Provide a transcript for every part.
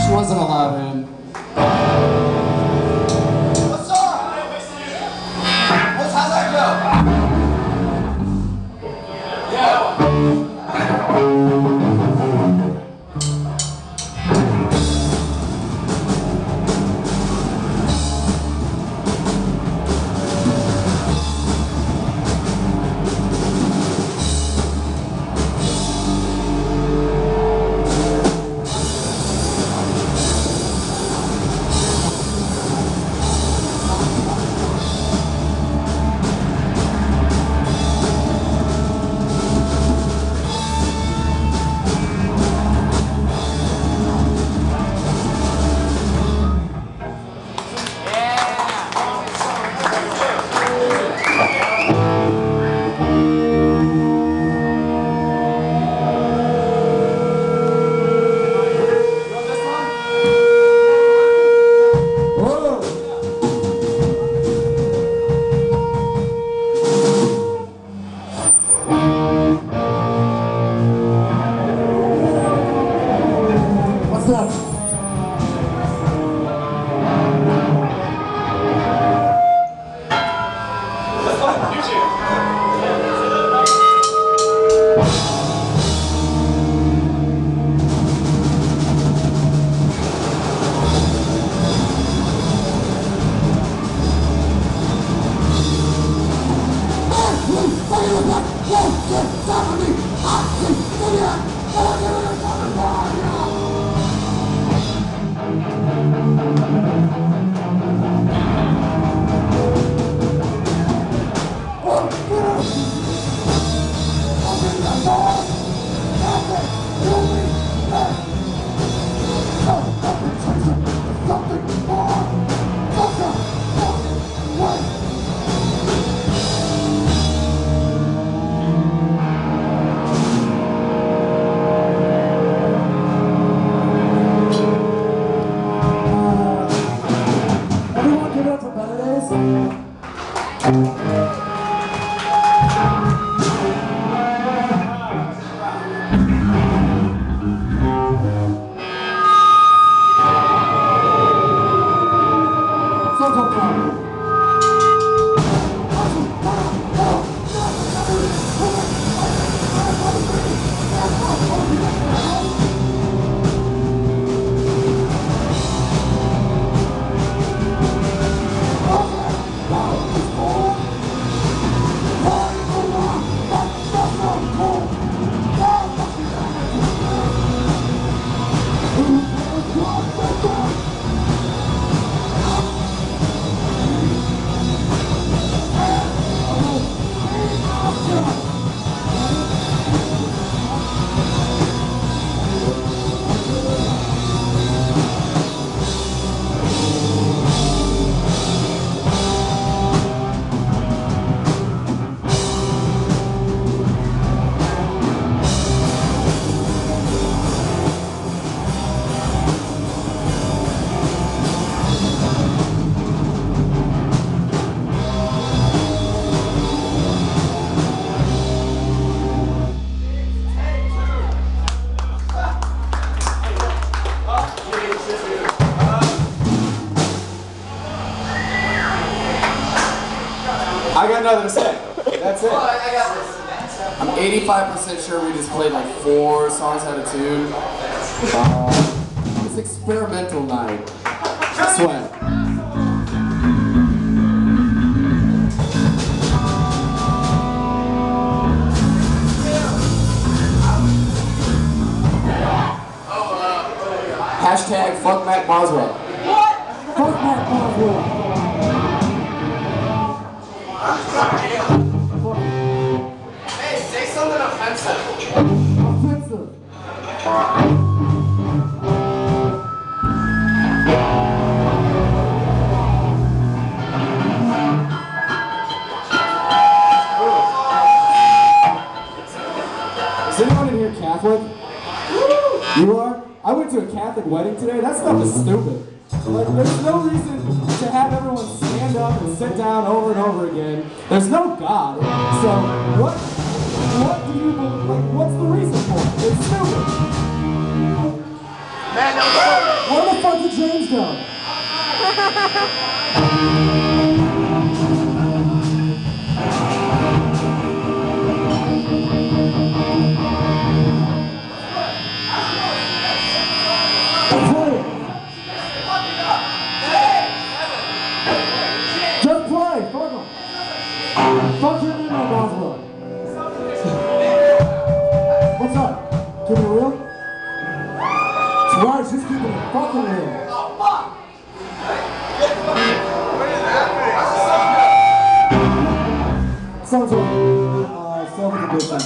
She wasn't allowed in. What's up? How's that go? Yeah. I got nothing to say. That's it. I'm 85% sure we just played like 4 songs out of tune. It's experimental night. Sweat. Hashtag fuck Matt Boswell. What? Fuck Matt Boswell. Hey, say something offensive. Offensive. Is anyone in here Catholic? You are? I went to a Catholic wedding today. That stuff is stupid. Like, there's no reason to have everyone stand up and sit down over and over again. There's no God. So what do you believe? Like, what's the reason for it? It's stupid. Man, that was so... Where the fuck did James go? Just play, fuck him. Fuck your name on Oswalt. What's up? Keep it real? It's right, just keep it fucking real. Sounds like self-condition.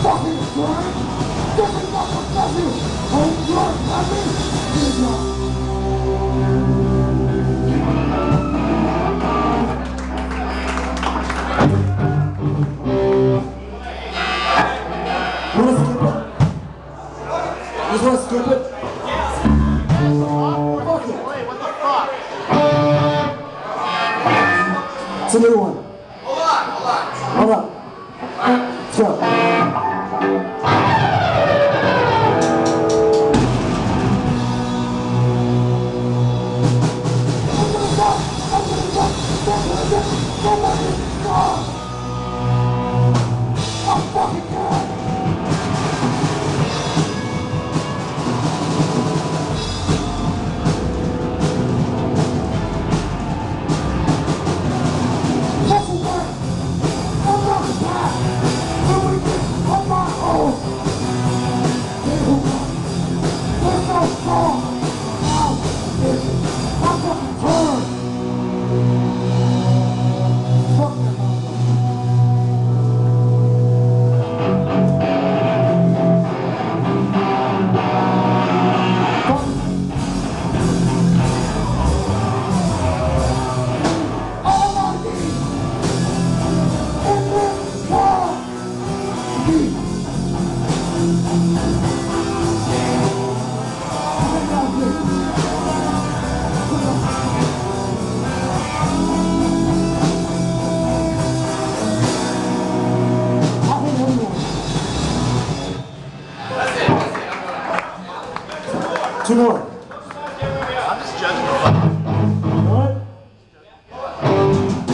Stop it! Stop it! You just want to skip it? Fuck it. Wait, what the fuck? It's a new one. Hold on. Let's go. Two more. I'm just judging the What?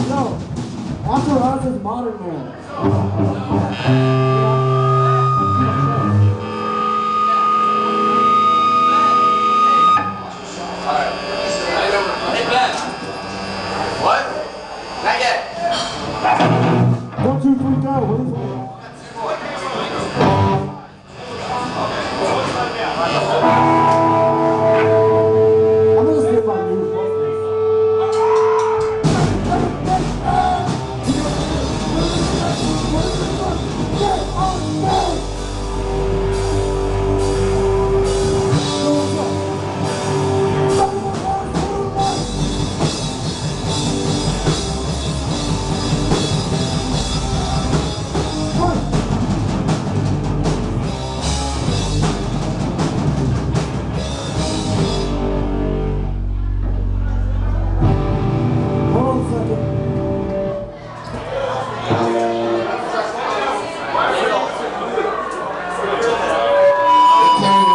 No. After us is Modern Man.